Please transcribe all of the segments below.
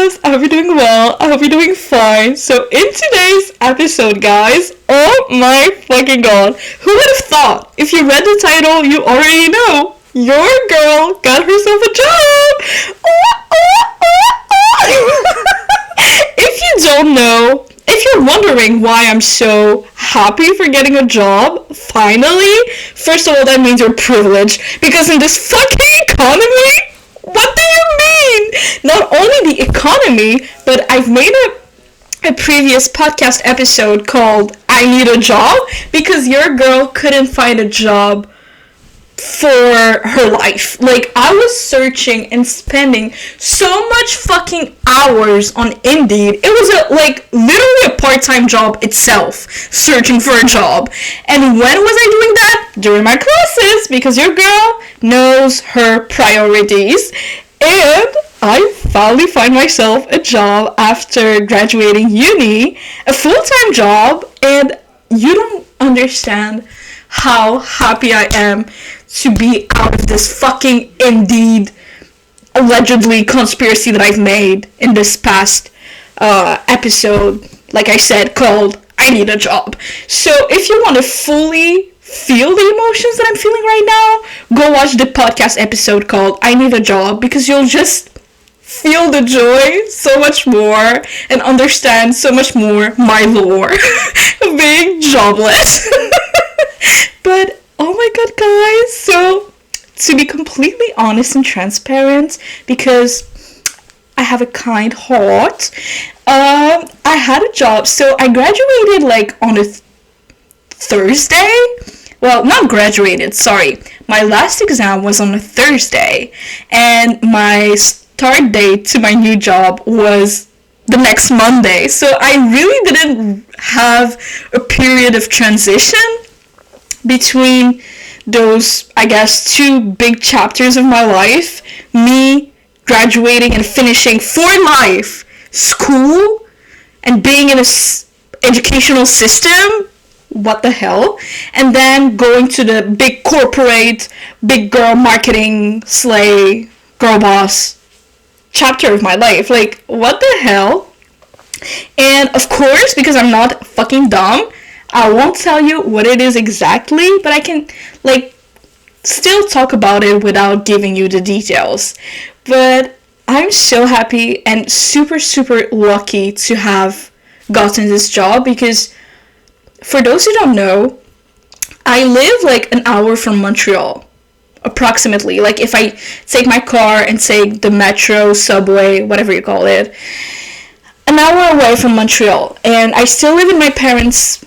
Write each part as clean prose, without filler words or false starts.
luvs. I hope you're doing well. I hope you're doing fine. So in today's episode, guys, oh my fucking god, who would have thought? If you read the title, you already know. Your girl got herself a job. If you don't know, if you're wondering why I'm so happy for getting a job, finally, first of all, that means you're privileged. Because in this fucking economy, what do you mean? Not only the economy, but I've made a previous podcast episode called I Need a Job because your girl couldn't find a job for her life. Like, I was searching and spending so much fucking hours on Indeed. It was literally a part-time job itself, searching for a job. And when was I doing that? During my classes, because your girl knows her priorities. And I finally find myself a job after graduating uni, a full-time job, and you don't understand how happy I am to be out of this fucking Indeed allegedly conspiracy that I've made in this past episode, like I said, called I Need a Job. So if you want to fully feel the emotions that I'm feeling right now, go watch the podcast episode called I Need a Job, because you'll just feel the joy so much more and understand so much more my lore of being jobless. But oh my god, guys, so to be completely honest and transparent, because I have a kind heart, I had a job. So I graduated on a Thursday. Well, not graduated, sorry. My last exam was on a Thursday, and my start date to my new job was the next Monday. So I really didn't have a period of transition between those, I guess, two big chapters of my life. Me graduating and finishing for life school and being in a educational system, what the hell, and then going to the big corporate, big girl marketing, slay, girl boss chapter of my life. Like, what the hell? And of course, because I'm not fucking dumb, I won't tell you what it is exactly, but I can, still talk about it without giving you the details. But I'm so happy and super, super lucky to have gotten this job, because for those who don't know, I live an hour from Montreal, approximately. If I take my car and take the metro, subway, whatever you call it, an hour away from Montreal. And I still live in my parents'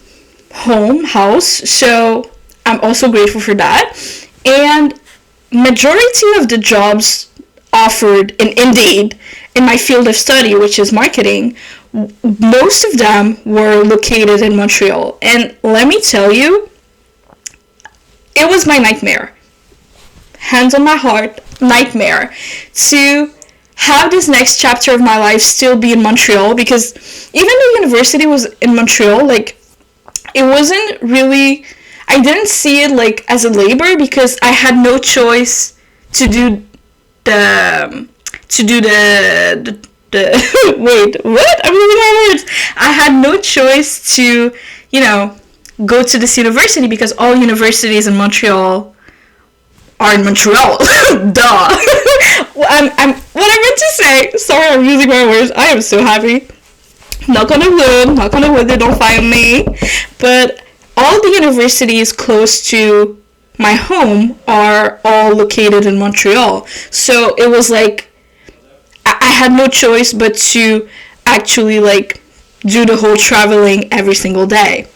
house, so I'm also grateful for that. And majority of the jobs offered in Indeed in my field of study, which is marketing, most of them were located in Montreal. And let me tell you, it was my nightmare, hands on my heart, nightmare, to have this next chapter of my life still be in Montreal, because even though university was in Montreal, it wasn't really, I didn't see it as a labor, because I had no choice to do the wait, what? I'm losing my words. I had no choice to, go to this university, because all universities in Montreal are in Montreal. Duh. What I meant to say, sorry, I'm losing my words. I am so happy. Knock on the wood, they don't fire me. But all the universities close to my home are all located in Montreal. So it was I had no choice but to actually do the whole traveling every single day.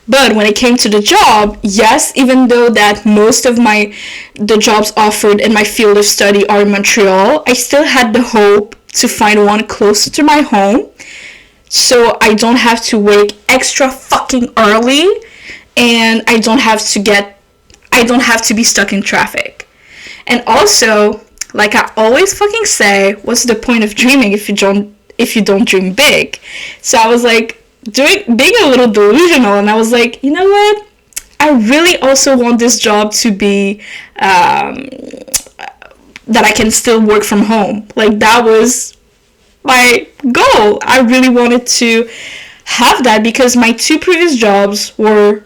But when it came to the job, yes, even though that most of the jobs offered in my field of study are in Montreal, I still had the hope to find one closer to my home, so I don't have to wake extra fucking early, and I don't have to be stuck in traffic. And also, like I always fucking say, what's the point of dreaming if you don't dream big? So I was being a little delusional, and I was you know what? I really also want this job to be that I can still work from home. That was my goal. I really wanted to have that because my 2 previous jobs were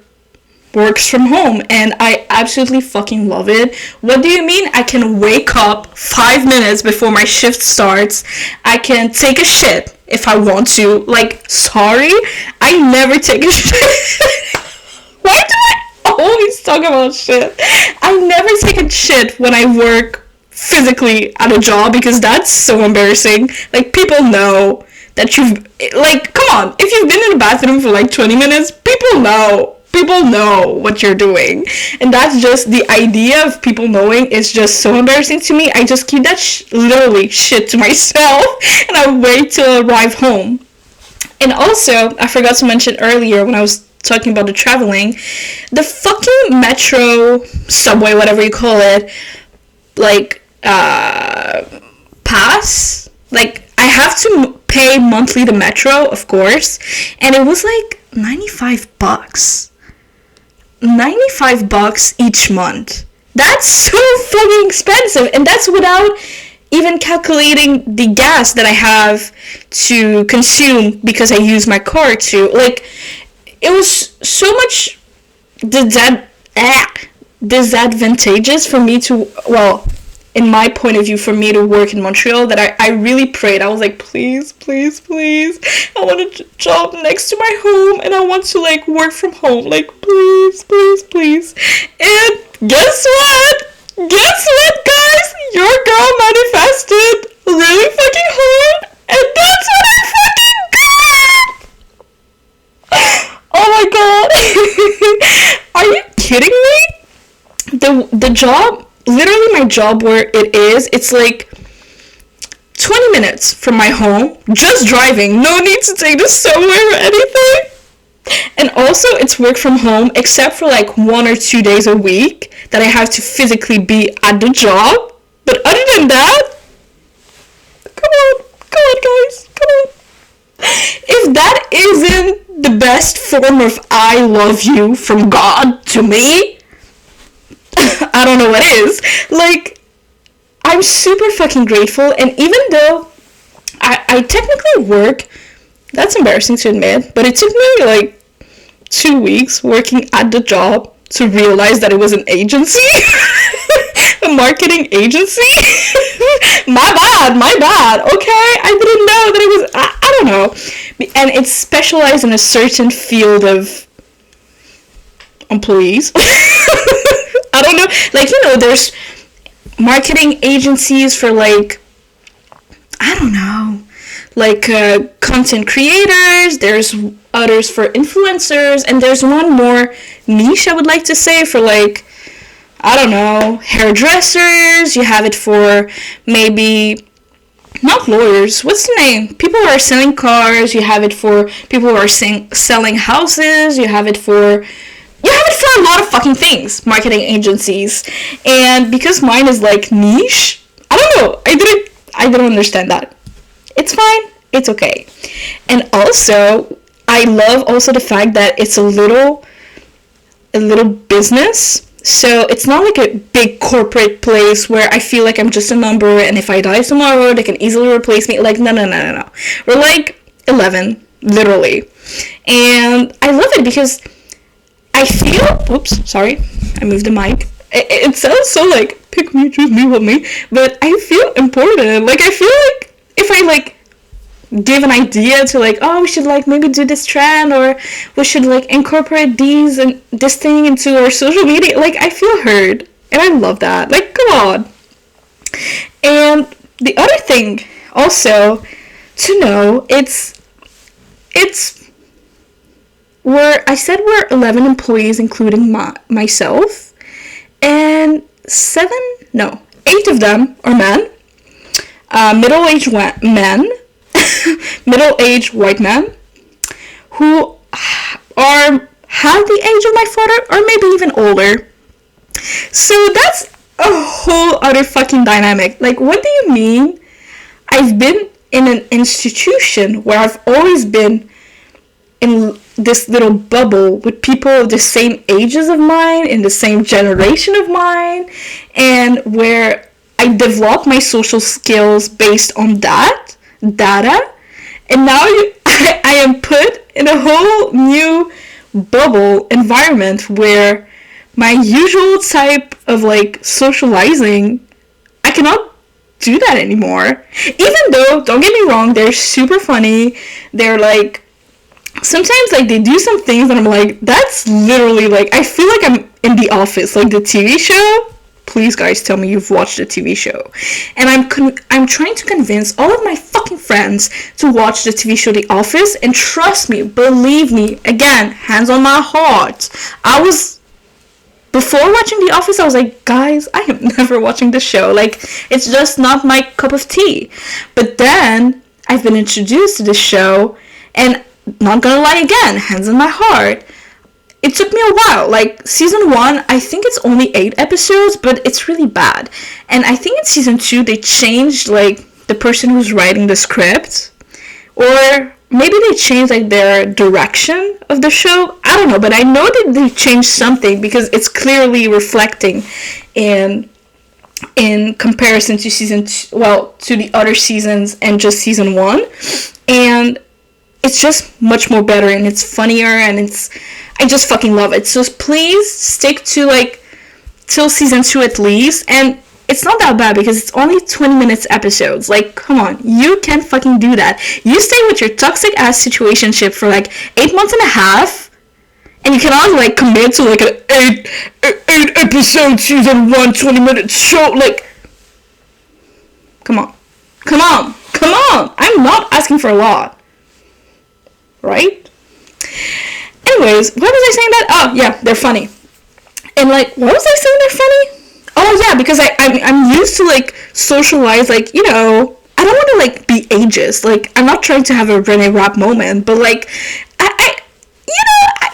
works from home and I absolutely fucking love it. What do you mean? I can wake up 5 minutes before my shift starts. I can take a shit if I want to. Like, sorry, I never take a shit. Why do I always talk about shit? I never take a shit when I work physically at a job because that's so embarrassing. Like, people know that you've, like, come on, if you've been in the bathroom for like 20 minutes, people know what you're doing. And that's just, the idea of people knowing is just so embarrassing to me. I just keep that literally shit to myself and I wait till I arrive home. And also, I forgot to mention earlier when I was talking about the traveling, the fucking metro, subway, whatever you call it, like, pass, like, I have to pay monthly the metro, of course, and it was like $95. $95 each month. That's so fucking expensive, and that's without even calculating the gas that I have to consume because I use my car to, like, it was so much disadvantageous for me to, well, in my point of view, for me to work in Montreal, that I really prayed. I was like, please, please, please, I want a job next to my home, and I want to, like, work from home. Like, please, please, please. And guess what? Guess what, guys? Your girl manifested really fucking hard, and that's what I fucking got! Oh my god. Are you kidding me? The job, literally my job where it is, it's like 20 minutes from my home, just driving, no need to take the subway or anything. And also it's work from home except for like 1 or 2 days a week that I have to physically be at the job. But other than that, come on guys, come on. If that isn't the best form of I love you from God to me, I don't know what is. Like, I'm super fucking grateful, and even though I technically work, that's embarrassing to admit, but it took me like 2 weeks working at the job to realize that it was an agency. A marketing agency. my bad, okay? I didn't know that it was, I don't know. And it's specialized in a certain field of employees. I don't know, like, you know, there's marketing agencies for, like, I don't know, like, content creators, there's others for influencers, and there's one more niche, I would like to say, for, like, I don't know, hairdressers. You have it for maybe, not lawyers, what's the name? People who are selling cars. You have it for people who are selling houses. You have it for a lot of fucking things, marketing agencies. And because mine is like niche, I don't know, I didn't understand that. It's fine, it's okay. And also, I love also the fact that it's a little business. So it's not like a big corporate place where I feel like I'm just a number and if I die tomorrow, they can easily replace me. Like, no. We're like 11, literally. And I love it because I feel, oops, sorry, I moved the mic. It sounds so like, pick me, choose me, love me, but I feel important. Like, I feel like if I like give an idea to like, oh, we should like maybe do this trend, or we should like incorporate these and this thing into our social media, like, I feel heard, and I love that. Like, come on. And the other thing also to know, it's I said we're 11 employees, including myself, and 8 of them are men, middle-aged men, middle-aged white men, who are half the age of my father, or maybe even older. So that's a whole other fucking dynamic. Like, what do you mean? I've been in an institution where I've always been in this little bubble with people of the same ages of mine, in the same generation of mine, and where I developed my social skills based on that. data, and now I am put in a whole new bubble environment where my usual type of like socializing, I cannot do that anymore. Even though, don't get me wrong, they're super funny. They're like, sometimes like they do some things and I'm like, that's literally like, I feel like I'm in The Office, like the TV show. Please, guys, tell me you've watched the TV show. And I'm trying to convince all of my fucking friends to watch the TV show The Office. And trust me, believe me, again, hands on my heart. Before watching The Office, I was like, guys, I am never watching this show. Like, it's just not my cup of tea. But then I've been introduced to this show, and not gonna lie again, hands on my heart, it took me a while. Like, season 1, I think it's only 8 episodes, but it's really bad. And I think in season 2, they changed, like, the person who's writing the script. Or maybe they changed, like, their direction of the show. I don't know, but I know that they changed something because it's clearly reflecting in comparison to season 2, well, to the other seasons and just season 1. And it's just much more better, and it's funnier, and I just fucking love it. So please stick to like till season 2 at least, and it's not that bad because it's only 20 minutes episodes. Like, come on, you can fucking do that. You stay with your toxic ass situationship for like 8 months and a half, and you cannot like commit to like an 8 episode season 1 20-minute show. Like, come on. I'm not asking for a lot. Right? Anyways, why was I saying that? Oh, yeah, they're funny. And, like, why was I saying they're funny? Oh, yeah, because I'm used to, like, socialize, like, you know, I don't want to, like, be ageist. Like, I'm not trying to have a Rene Rapp moment, but, like,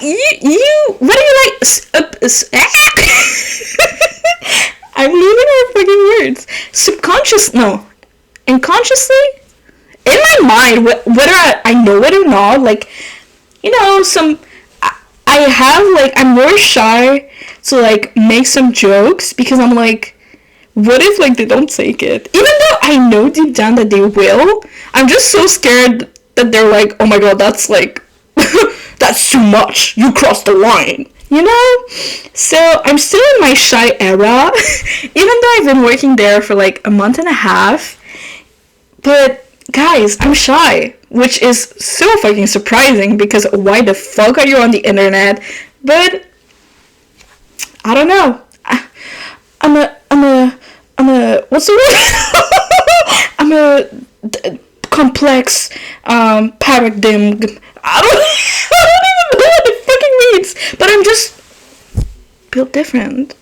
you, what do you like, I'm losing my fucking words. Unconsciously, in my mind, whether I know it or not, like, you know, I have, like, I'm more shy to, like, make some jokes, because I'm like, what if, like, they don't take it? Even though I know deep down that they will, I'm just so scared that they're like, oh my god, that's, like, that's too much, you crossed the line, you know? So, I'm still in my shy era, even though I've been working there for, like, a month and a half, but guys, I'm shy, which is so fucking surprising, because why the fuck are you on the internet? But I don't know. I'm a what's the word? I'm a complex paradigm. I don't even know what it fucking means. But I'm just built different.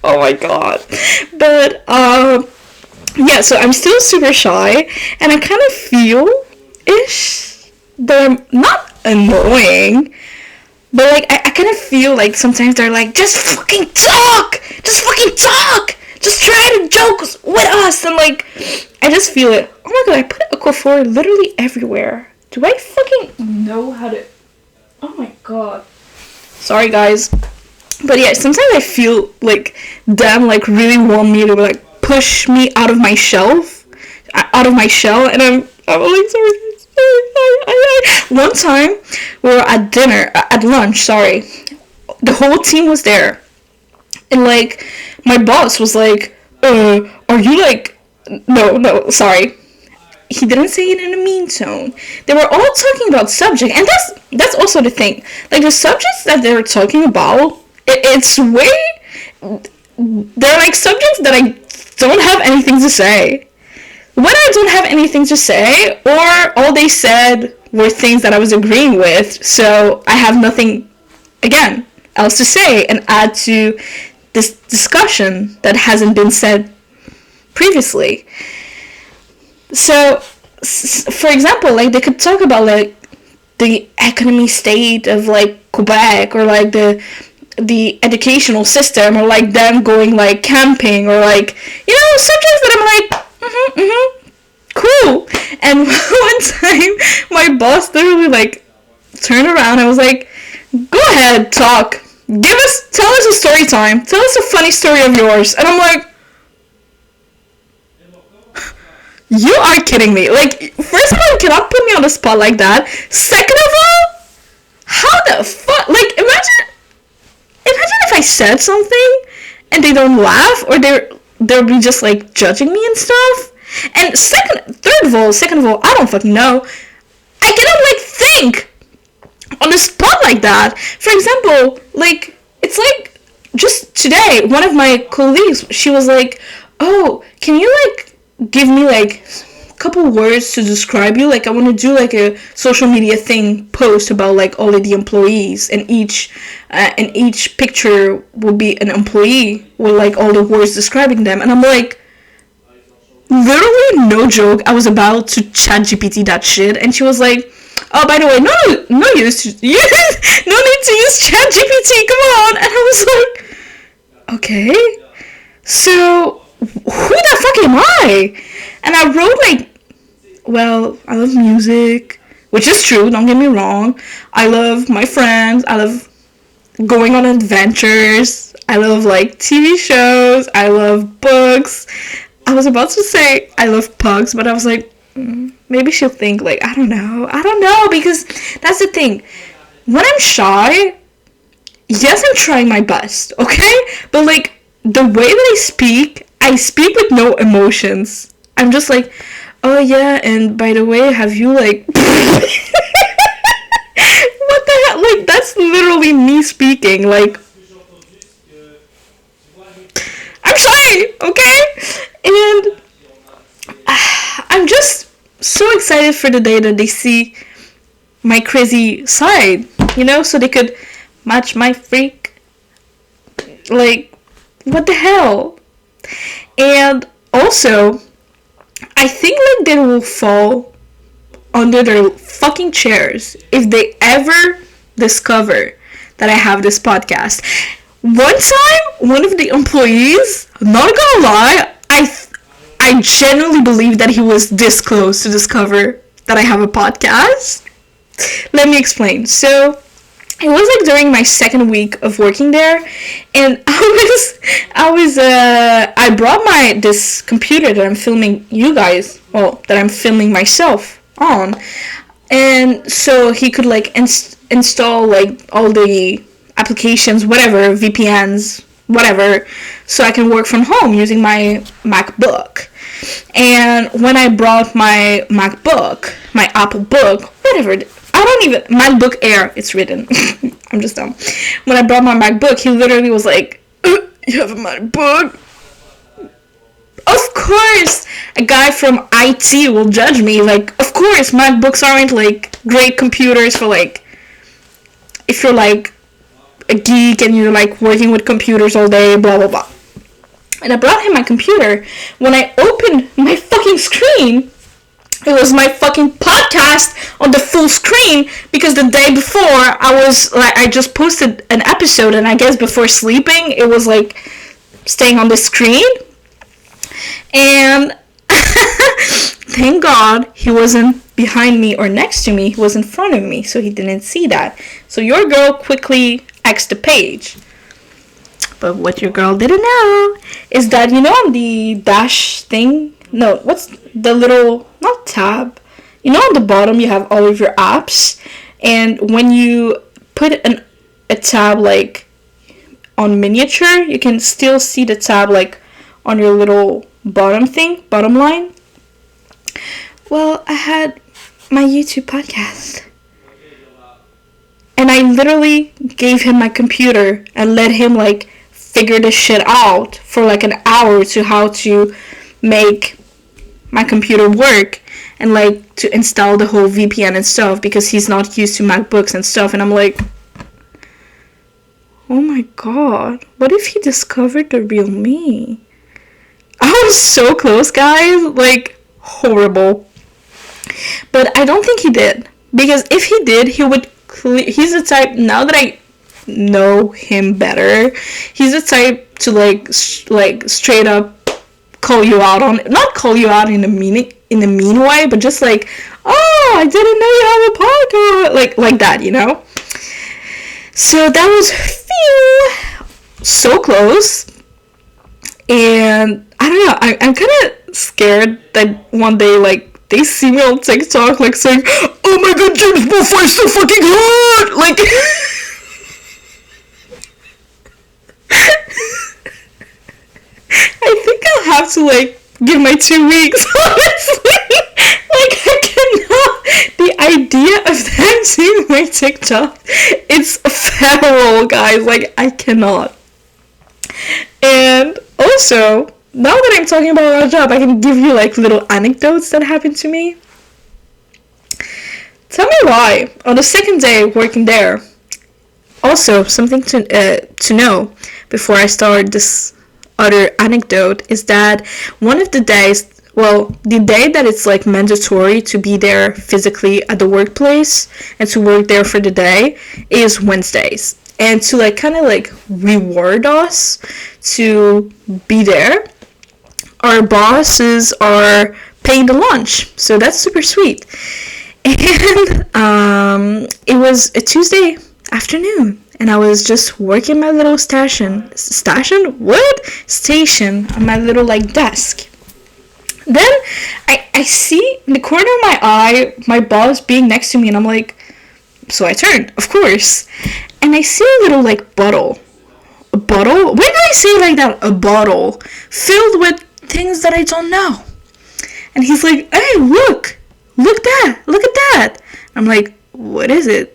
Oh my god. But yeah, so I'm still super shy, and I kind of feel-ish that I'm not annoying, but, like, I kind of feel like sometimes they're like, just fucking talk! Just try to joke with us! And, like, I just feel it. Oh my god, I put Aquaphor literally everywhere. Do I fucking know how to... Oh my god. Sorry, guys. But yeah, sometimes I feel like them, like, really want me to, like, push me out of my shell, and I'm like, sorry. One time, we were at lunch, the whole team was there, and, like, my boss was like, are you, like, no, sorry, he didn't say it in a mean tone. They were all talking about subject, and that's also the thing, like, the subjects that they were talking about, it's way, they're, like, subjects that I don't have anything to say. When I don't have anything to say, or all they said were things that I was agreeing with, so I have nothing, again, else to say and add to this discussion that hasn't been said previously. So, for example, like, they could talk about, like, the economy state of, like, Quebec, or, like, the educational system, or, like, them going, like, camping, or, like, you know, subjects that I'm like, cool. And one time, my boss literally, like, turned around and was like, go ahead, talk. Tell us a story time. Tell us a funny story of yours. And I'm like, You are kidding me. Like, first of all, you cannot put me on the spot like that. Second of all, how the fuck? Like, imagine if I said something and they don't laugh, or they'll be just like judging me and stuff. And second of all, I don't fucking know. I cannot like think on the spot like that. For example, like, it's like just today, one of my colleagues, she was like, "Oh, can you like give me like a couple words to describe you? Like, I want to do like a social media thing post about like all of the employees, and each picture will be an employee with like all the words describing them." And I'm like, literally no joke, I was about to chat GPT that shit, and she was like, "Oh, by the way, no use, no need to use chat GPT, come on." And I was like, okay, so who the fuck am I? And I wrote like, well, I love music, which is true, don't get me wrong. I love my friends, I love going on adventures, I love like TV shows, I love books. I was about to say I love pugs, but I was like, maybe she'll think like, I don't know, because that's the thing. When I'm shy, yes, I'm trying my best, okay? But like, the way that I speak with no emotions. I'm just like, "Oh yeah, and by the way, have you like..." What the hell? Like, that's literally me speaking. Like, I'm shy, okay? And I'm just so excited for the day that they see my crazy side, so they could match my freak. Like, what the hell? And also, I think like they will fall under their fucking chairs if they ever discover that I have this podcast. One time, one of the employees, not gonna lie, I genuinely believe that he was this close to discover that I have a podcast. Let me explain. So, it was like during my second week of working there, and I brought this computer that I'm filming you guys, that I'm filming myself on, and so he could like install like all the applications, whatever, VPNs, whatever, so I can work from home using my MacBook. And when I brought my MacBook, my Apple Book, whatever, MacBook Air, it's written. I'm just dumb. When I brought my MacBook, he literally was like, "You have a MacBook?" Of course, a guy from IT will judge me. Like, of course, MacBooks aren't like great computers for like, if you're like a geek and you're like working with computers all day, blah blah blah. And I brought him my computer. When I opened my fucking screen, it was my fucking podcast on the full screen, because the day before I just posted an episode, and I guess before sleeping it was like staying on the screen. And thank God he wasn't behind me or next to me, he was in front of me, so he didn't see that. So your girl quickly X'd the page. But what your girl didn't know is that, on the dash thing, no, what's the little, not tab, on the bottom you have all of your apps, and when you put a tab like on miniature, you can still see the tab like on your little bottom line. Well, I had my YouTube podcast, and I literally gave him my computer and let him like figure this shit out for like an hour to how to make my computer work, and like to install the whole VPN and stuff, because he's not used to MacBooks and stuff. And I'm like, oh my god, what if he discovered the real me? I was so close, guys, like horrible. But I don't think he did, because if he did, he would he's the type, now that I know him better, he's the type to like straight up call you out on, not call you out in a mean way, but just like, "Oh, I didn't know you have a podcast," like that, So that was so close. And I don't know, I'm kind of scared that one day, like, they see me on TikTok, like, saying, "Oh my god, James Bullfly is so fucking hot!" Like, I think I'll have to, like, give my 2 weeks, honestly. Like, I cannot. The idea of them seeing my TikTok, it's feral, guys. Like, I cannot. And also, now that I'm talking about our job, I can give you, like, little anecdotes that happened to me. Tell me why, on the second day working there, also, something to know before I start this other anecdote is that one of the days, well, the day that it's like mandatory to be there physically at the workplace and to work there for the day is Wednesdays. And to like kind of like reward us to be there, our bosses are paying the lunch. So that's super sweet. And it was a Tuesday afternoon, and I was just working my little station on my little like desk. Then I see in the corner of my eye my boss being next to me, and I'm like, so I turned, of course, and I see a little like bottle. A bottle? Why do I say it like that? A bottle filled with things that I don't know. And he's like, "Hey, look at that." I'm like, "What is it?"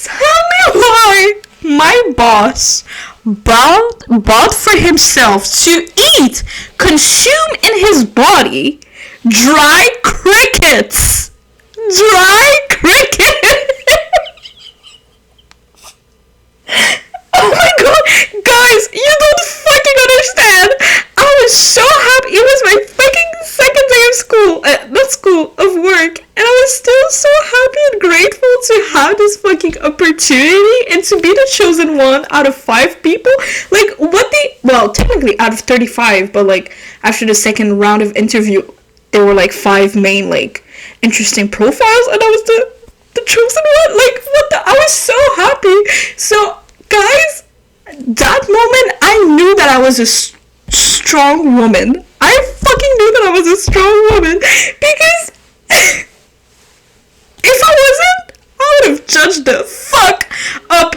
Tell me why my boss bought for himself to eat, consume in his body, dry crickets. Dry crickets. Oh my god, guys, you don't fucking understand. I was so happy. It was my fucking second day of school, not school, of work, and I was still so happy and grateful to have this fucking opportunity and to be the chosen one out of 5 people. Like, well, technically out of 35, but like after the second round of interview, there were like 5 main like interesting profiles, and I was the chosen one. Like, I was so happy. So, guys, that moment, I knew that I was a strong woman. I fucking knew that I was a strong woman, because if I wasn't, I would have judged the fuck up.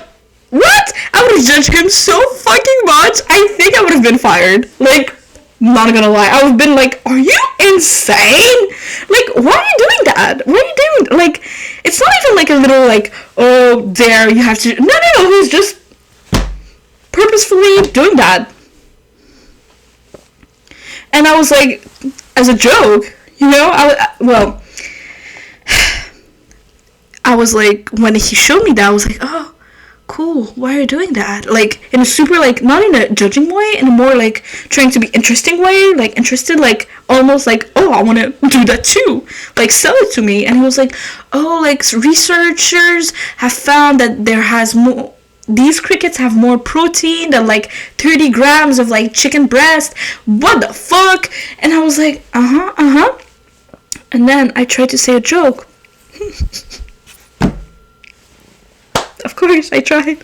What? I would have judged him so fucking much. I think I would have been fired. Like, not gonna lie, I would have been like, "Are you insane? Like, why are you doing that? What are you doing?" Like, it's not even like a little like, "Oh, there, you have to." No, he's just purposefully doing that. And I was like, as a joke, you know, I was like, when he showed me that, I was like, "Oh, cool, why are you doing that?" Like, in a super, like, not in a judging way, in a more, like, trying to be interesting way, like, interested, like, almost like, "Oh, I want to do that too, like, sell it to me." And he was like, "Oh, like, researchers have found that these crickets have more protein than like 30 grams of like chicken breast. What the fuck?" And I was like, uh-huh. And then I tried to say a joke. Of course, I tried.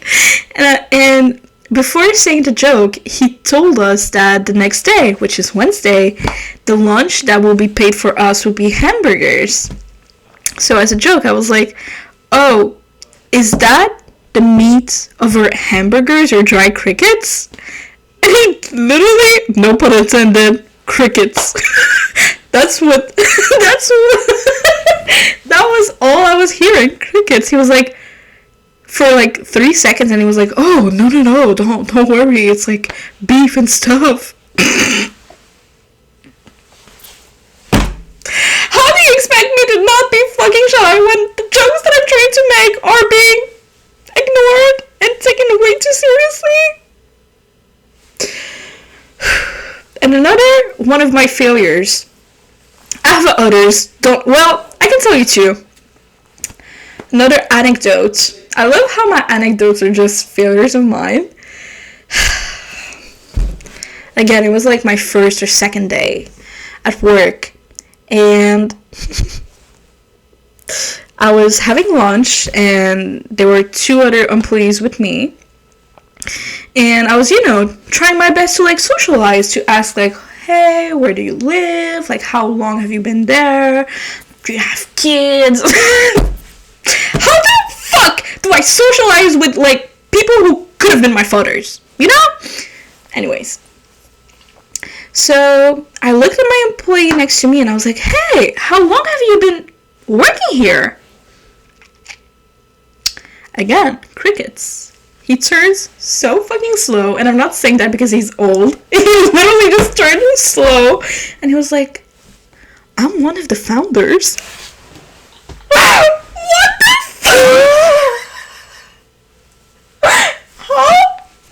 And before saying the joke, he told us that the next day, which is Wednesday, the lunch that will be paid for us will be hamburgers. So as a joke, I was like, "Oh, is that the meat of our hamburgers or dry crickets?" And he literally, no pun intended, crickets. That was all I was hearing, crickets. He was like, for like 3 seconds, and he was like, "Oh, no, don't worry, it's like beef and stuff." How do you expect me to not be fucking shy when the jokes that I'm trying to make are being ignored and taken way too seriously? And another one of my failures, I have others, I can tell you 2. Another anecdote. I love how my anecdotes are just failures of mine. Again, it was like my first or second day at work, and I was having lunch, and there were 2 other employees with me, And I was, trying my best to like socialize, to ask like, hey, where do you live? Like, how long have you been there? Do you have kids? How the fuck do I socialize with like people who could have been my fathers? Anyways. So I looked at my employee next to me and I was like, hey, how long have you been working here? Again, crickets. He turns so fucking slow, and I'm not saying that because he's old. He literally just turned slow, and he was like, I'm one of the founders. What the fuck?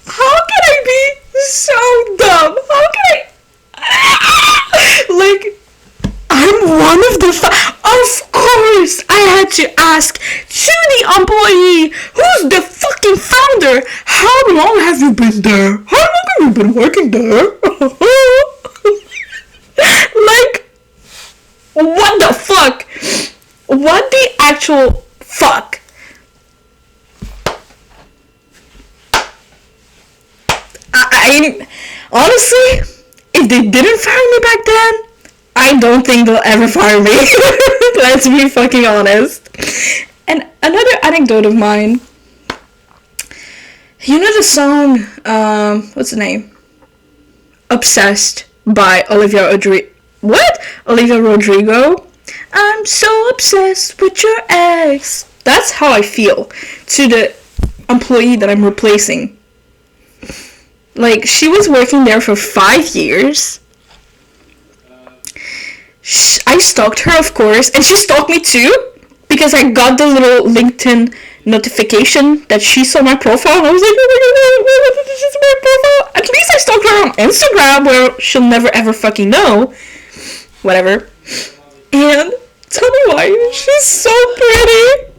How can I be so dumb? How can I... like, I'm one of the of course I had to ask to the employee, who's the fucking founder? How long have you been there? How long have you been working there? Like, what the fuck? What the actual fuck? I honestly, if they didn't fire me back then, I don't think they'll ever fire me. Let's be fucking honest. And another anecdote of mine. You know the song, what's the name? Obsessed by Olivia Rodrigo? I'm so obsessed with your ex. That's how I feel to the employee that I'm replacing. Like, she was working there for 5 years. I stalked her, of course, and she stalked me too, because I got the little LinkedIn notification that she saw my profile, and I was like, oh my god, this is my profile. At least I stalked her on Instagram, where she'll never ever fucking know. Whatever. And tell me why, she's so pretty.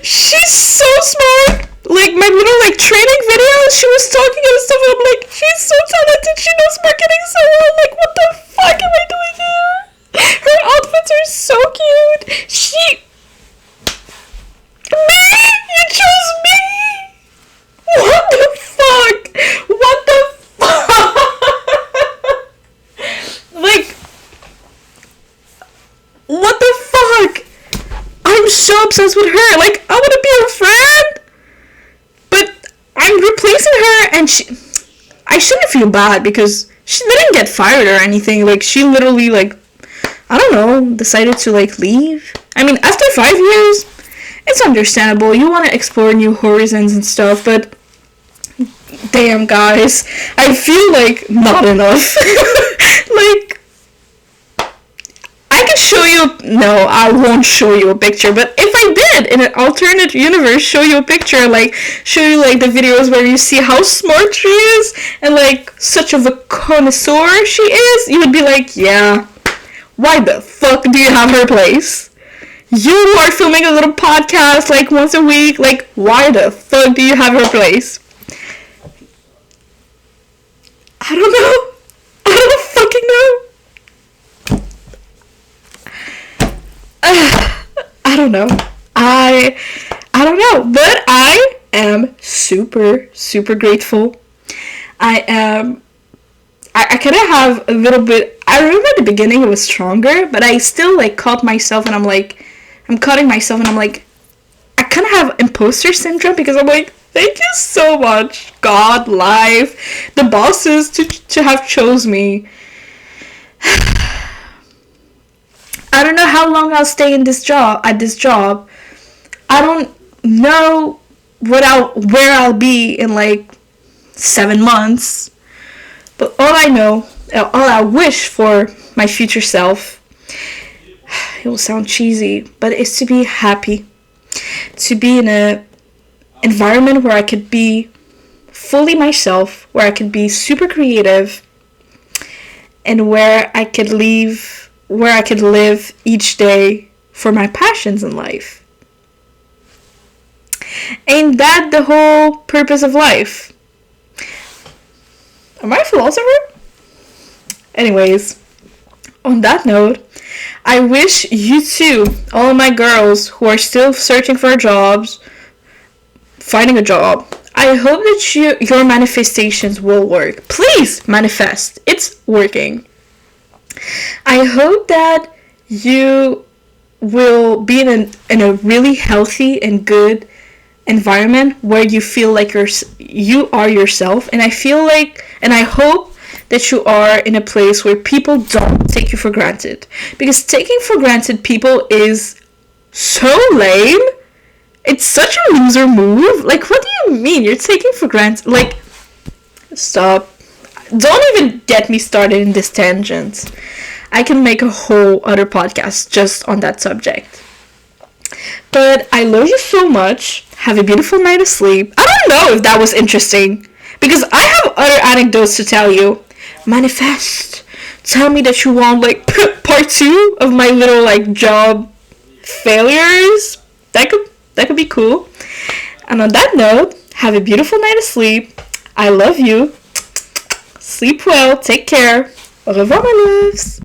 She's so smart. Like, my little, like, training videos, she was talking and stuff, and I'm like, she's so talented, she knows marketing so well, like, what the fuck am I doing here? Her outfits are so cute. Me? You chose me? What the fuck? What the fuck? Like, what the fuck? I'm so obsessed with her. Like, I want to be her friend. I'm replacing her, and I shouldn't feel bad because she didn't get fired or anything. Like, she literally, like, I don't know, decided to, like, leave. I mean, after 5 years, it's understandable. You want to explore new horizons and stuff, but damn, guys, I feel like not enough. Like, I can show you, no, I won't show you a picture, but if I did, in an alternate universe, show you a picture, like, show you, like, the videos where you see how smart she is, and, like, such of a connoisseur she is, you would be like, yeah, why the fuck do you have her place? You are filming a little podcast, like, once a week, like, why the fuck do you have her place? I don't know. I don't fucking know. I don't know. I don't know, but I am super, super grateful. I kind of have a little bit, I remember at the beginning it was stronger, but I still, like, caught myself, and I'm cutting myself, and I'm like, I kind of have imposter syndrome, because I'm like, thank you so much, God, life, the bosses to have chose me. I don't know how long I'll stay at this job. I don't know where I'll be in, like, 7 months. But all I wish for my future self, it will sound cheesy, but it's to be happy. To be in an environment where I could be fully myself, where I could be super creative, and where I could live each day for my passions in life. Ain't that the whole purpose of life? Am I a philosopher? Anyways, on that note, I wish you too, all of my girls who are still searching for jobs, finding a job, I I hope that your manifestations will work. Please manifest. It's working. I hope that you will be in a really healthy and good environment where you feel like you are yourself. And I hope that you are in a place where people don't take you for granted. Because taking for granted people is so lame. It's such a loser move. Like, what do you mean? You're taking for granted. Like, stop. Don't even get me started in this tangent. I can make a whole other podcast just on that subject. But I love you so much. Have a beautiful night of sleep. I don't know if that was interesting. Because I have other anecdotes to tell you. Manifest. Tell me that you want, like, part 2 of my little, like, job failures. That could be cool. And on that note, have a beautiful night of sleep. I love you. Sleep well. Take care. Au revoir, my loves.